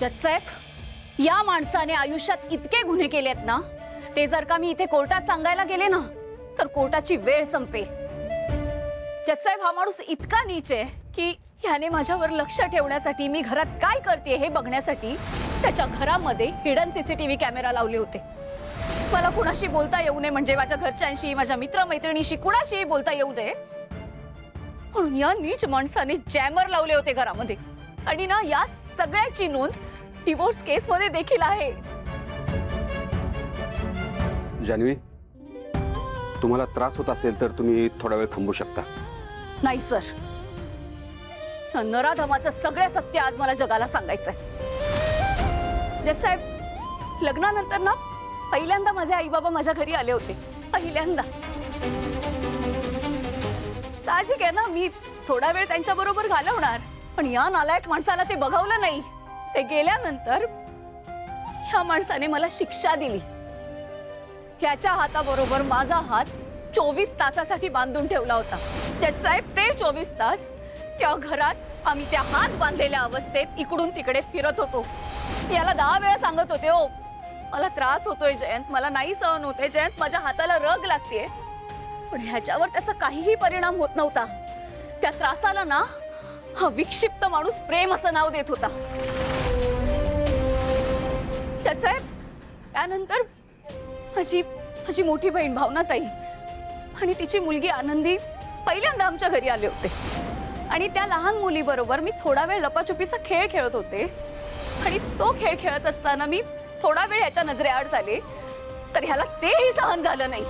जजसाहेब, या माणसाने आयुष्यात इतके गुन्हे केलेत ना, ते जर का मी इथे कोर्टात सांगायला गेले ना तर कोर्टाची वेळ संपेल। जजसाहेब, हा माणूस इतका नीच आहे की याने माझ्यावर लक्ष ठेवण्यासाठी, मी घरात काय करते हे बघण्यासाठी त्याच्या घरामध्ये हिडन सीसीटीव्ही कॅमेरा लावले होते। मला कुणाशी बोलता येऊ नये, म्हणजे माझ्या घरच्यांशी, माझ्या मित्रमैत्रिणीशी कुणाशीही बोलता येऊ नये म्हणून या नीच माणसाने जॅमर लावले होते घरामध्ये। आणि ना, या सगळ्याची नोंद डिवोर्स केस मध्ये देखील आहे। जान्हवी, तुम्हाला त्रास होत असेल तर तुम्ही थोडा वेळ थांबू शकता। नाही सर, नराधमाचं सगळं सत्य आज मला जगाला सांगायचंय। जजसाहेब, लग्नानंतर ना पहिल्यांदा माझे आई बाबा माझ्या घरी आले होते, पहिल्यांदा। साहजिक आहे ना, मी थोडा वेळ त्यांच्या बरोबर घालवणार, पण या नालायक माणसाला ते बघवलं नाही। ते गेल्यानंतर ह्या माणसाने मला शिक्षा दिली। ह्याच्या हाताबरोबर माझा हात 24 तासासाठी बांधून ठेवला होता। जजसाहेब, ते 24 तास त्या घरात आम्ही त्या हात बांधलेल्या अवस्थेत इकडून तिकडे फिरत होतो। याला 10 वेळा सांगत होते, ओ मला त्रास होतोय जयंत, मला नाही सहन होते जयंत, माझ्या हाताला रग लागतेय, पण ह्याच्यावर त्याचा काहीही परिणाम होत नव्हता। त्या त्रासाला ना हा विक्षिप्त माणूस प्रेम असं नाव देत होता। जजसाहेब, त्यानंतर माझी मोठी बहीण भावनाताई आणि तिची मुलगी आनंदी पहिल्यांदा आमच्या घरी आले होते। आणि त्या लहान मुलीबरोबर मी थोडा वेळ लपाछुपीचा खेळ खेळत होते। आणि तो खेळ खेळत असताना मी थोडा वेळ ह्याच्या नजरेआड झाले, तर ह्याला तेही सहन झालं नाही।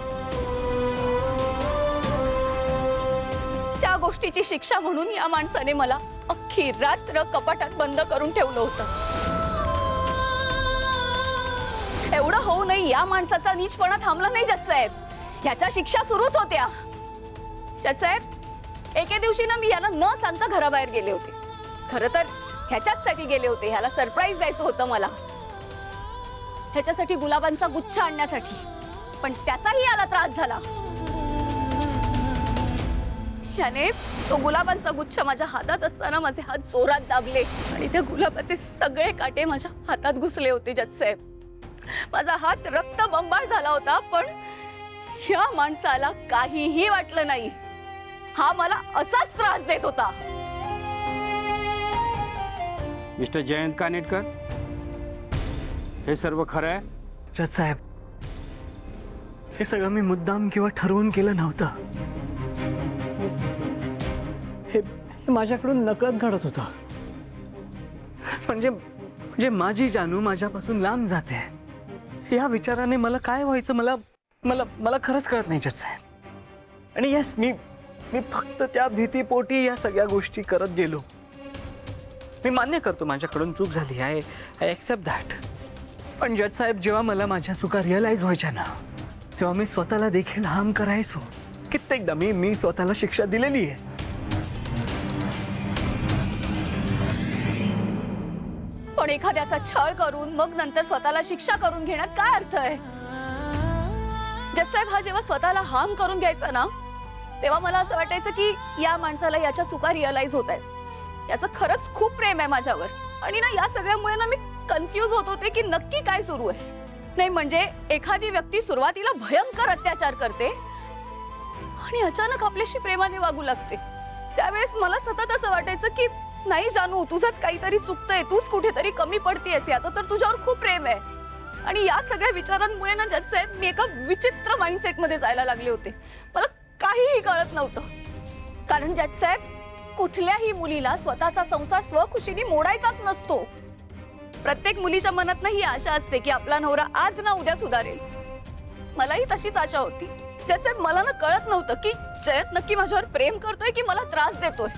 त्या गोष्टीची शिक्षा म्हणून या माणसाने मला अख्खी रात्र कपाटात बंद करून ठेवलं होतं। एवढं होऊ नये या माणसाचा नीचपणा थांबला नाही जजसाहेब, ह्याच्या शिक्षा सुरूच होत्या। जजसाहेब, एके दिवशी ना मी याला न सांगता घराबाहेर गेले होते। खरं तर ह्याच्याचसाठी गेले होते, ह्याला सरप्राईज द्यायचं होतं मला, ह्याच्यासाठी गुलाबांचा गुच्छ आणण्यासाठी, पण त्याचाही याला त्रास झाला। याने तो गुलाबांचा गुच्छ माझ्या हातात असताना माझे हात जोरात दाबले आणि त्या गुलाबाचे सगळे काटे माझ्या हातात घुसले होते। जजसाहेब, माझा हात रक्तबंबाळ झाला होता, पण या माणसाला काहीही वाटलं नाही। हा मला असाच त्रास देत होता। मिस्टर जयंत कानेटकर, हे सर्व खरं आहे? जजसाहेब, हे सगळं मी मुद्दाम किंवा ठरवून केलं नव्हतं। हे माझ्याकडून नकळत घडत होतं। म्हणजे माझी जानू माझ्यापासून लांब जाते, या विचाराने मला काय व्हायचं मला मला मला खरंच कळत नाही जजसाहेब। आणि यस, मी फक्त त्या भीतीपोटी या सगळ्या गोष्टी करत गेलो। मी मान्य करतो माझ्याकडून चूक झाली, आय ॲक्सेप्ट दॅट। पण जजसाहेब, जेव्हा मला माझ्या चुका रिअलाइज व्हायच्या ना, तेव्हा मी स्वतःला देखील हार्म करायचो। कित्येकदा मी स्वतःला शिक्षा दिलेली आहे। पण एखाद्याचा छळ करून मग नंतर स्वतःला शिक्षा करून घेण्यात काय अर्थ आहे? जजसाहेब, हा जेव्हा स्वतःला हार्म करून घ्यायचा ना, तेव्हा मला असं वाटायचं की या माणसाला याच्या चुका रिअलाइज होत आहेत, याचं खरंच खूप प्रेम आहे माझ्यावर। आणि ना या सगळ्यामुळे ना मी कन्फ्यूज होत होते की नक्की काय सुरू आहे। नाही म्हणजे एखादी व्यक्ती सुरुवातीला भयंकर अत्याचार करते आणि अचानक आपल्याशी प्रेमाने वागू लागते, त्यावेळेस मला सतत असं वाटायचं की नाही जानू, तुझंच काहीतरी चुकतंय, तूच कुठेतरी कमी पडतेयस, याचं तर तुझ्यावर खूप प्रेम आहे। आणि या सगळ्या विचारांमुळे ना जजसाहेब, मी एका विचित्र माइंडसेट मध्ये जायला लागले होते। मला काहीही कळत नव्हतं, कारण जजसाहेब, कुठल्याही मुलीला स्वतःचा संसार स्वखुशीने मोडायचाच नसतो। प्रत्येक मुलीच्या मनात ही आशा असते की आपला नवरा आज ना उद्या सुधारेल। मलाही तशीच आशा होती। जजसाहेब, मला ना कळत नव्हतं की जयंत नक्की माझ्यावर प्रेम करतोय की मला त्रास देतोय।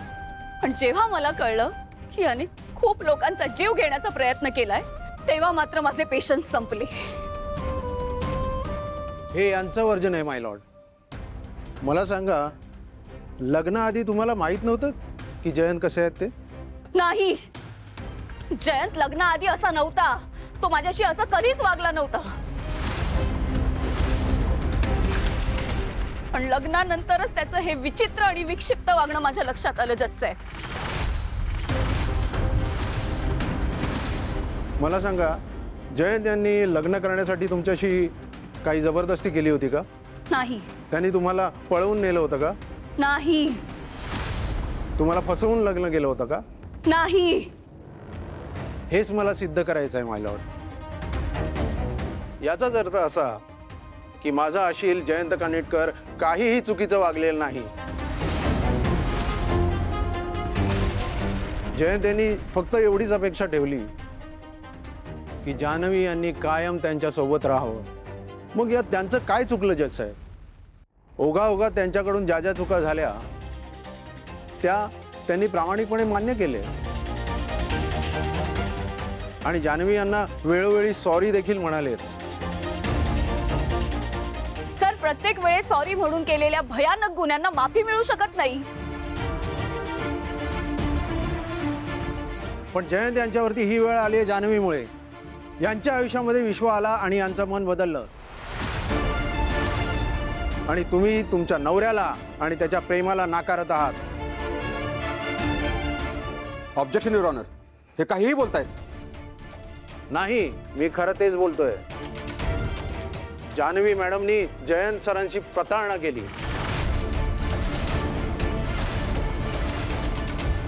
पण जेव्हा मला कळलं की याने खूप लोकांचा जीव घेण्याचा प्रयत्न केलाय, तेव्हा मात्र माझे पेशन्स संपले। हे यांचं वर्जन आहे माय लॉर्ड। मला सांगा, लग्नाआधी तुम्हाला माहित नव्हतं की जयंत कसे आहेत ते? नाही, जयंत लग्नाआधी असा नव्हता, तो माझ्याशी असं कधीच वागला नव्हता। पण लग्नानंतरच त्याचं हे विचित्र आणि विक्षिप्त वागणं माझ्या लक्षात आलं जजसाहेब। मला सांगा, जयंत यांनी लग्न करण्यासाठी तुमच्याशी काही जबरदस्ती केली होती का? नाही त्यांनी तुम्हाला पळवून नेलं होतं का? नाही तुम्हाला फसवून लग्न केलं होतं का? नाही हेच मला सिद्ध करायचं आहे माय लॉर्ड. याचाच अर्थ असा की माझा अशील जयंत कानिटकर काहीही चुकीचं वागलेलं नाही. जयंत यांनी फक्त एवढीच अपेक्षा ठेवली की जान्हवी यांनी कायम त्यांच्यासोबत राहावं. मग यात त्यांचं काय चुकलं जज साहेब? ओघा त्यांच्याकडून ज्या ज्या चुका झाल्या त्या त्यांनी प्रामाणिकपणे मान्य केले आणि जान्हवी यांना वेळोवेळी सॉरी देखील म्हणाले. सर, प्रत्येक वेळेस सॉरी म्हणून केलेल्या भयानक गुन्ह्यांना माफी मिळू शकत नाही. पण जयंत यांच्यावरती ही वेळ आली आहे जान्हवीमुळे. यांच्या आयुष्यामध्ये विश्व आला आणि यांचं मन बदललं आणि तुम्ही तुमच्या नवऱ्याला आणि त्याच्या प्रेमाला नाकारत आहात. Objection your honour. हे काहीही बोलतायत. नाही, मी खरं तेच बोलतोय. जान्हवी मॅडमनी जयंत सरांशी प्रतारणा केली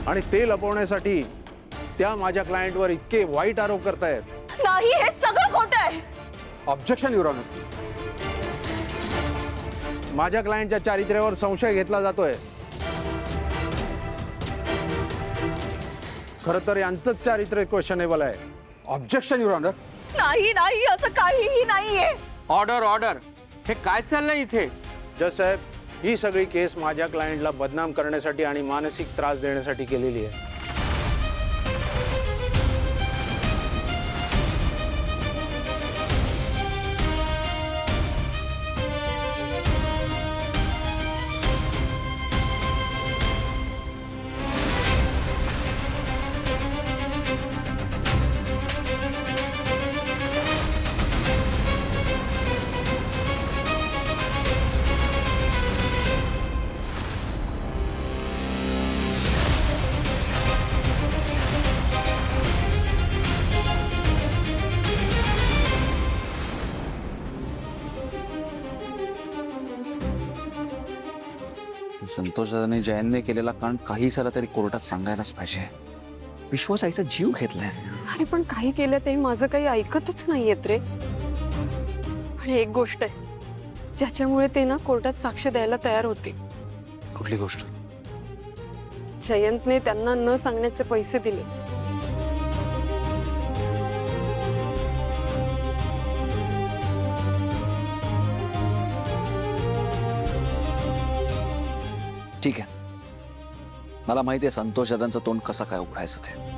आणि ते लपवण्यासाठी त्या माझ्या क्लायंटवर इतके वाईट आरोप करतायत. नाही, हे सगळं खोटं आहे. Objection your honour. माझ्या क्लायंटच्या चारित्र्यावर संशय घेतला जातोय. खरं तर यांचंच चारित्र्य क्वेश्चनेबल आहे. Objection your honour. नाही नाही, असं काहीही नाहीये. Order order. हे काय चाललंय इथे? जज साहेब, ही सगळी केस माझ्या क्लायंटला बदनाम करण्यासाठी आणि मानसिक त्रास देण्यासाठी केलेली आहे. संतोष दादाने जयंतने केलेला कांड काही झाला तरी कोर्टात सांगायलाच पाहिजे. विश्वासाचा जीव घेतलाय. अरे पण काही केलं ते माझं काही ऐकतच नाहीयेत रे. आणि एक गोष्ट आहे ज्याच्यामुळे ते ना कोर्टात साक्ष द्यायला तयार होते. कुठली गोष्ट? जयंतने त्यांना न सांगण्याचे पैसे दिले. ठीक आहे, मला माहिती आहे संतोष दादांचं तोंड कसं काय उघडायचं ते.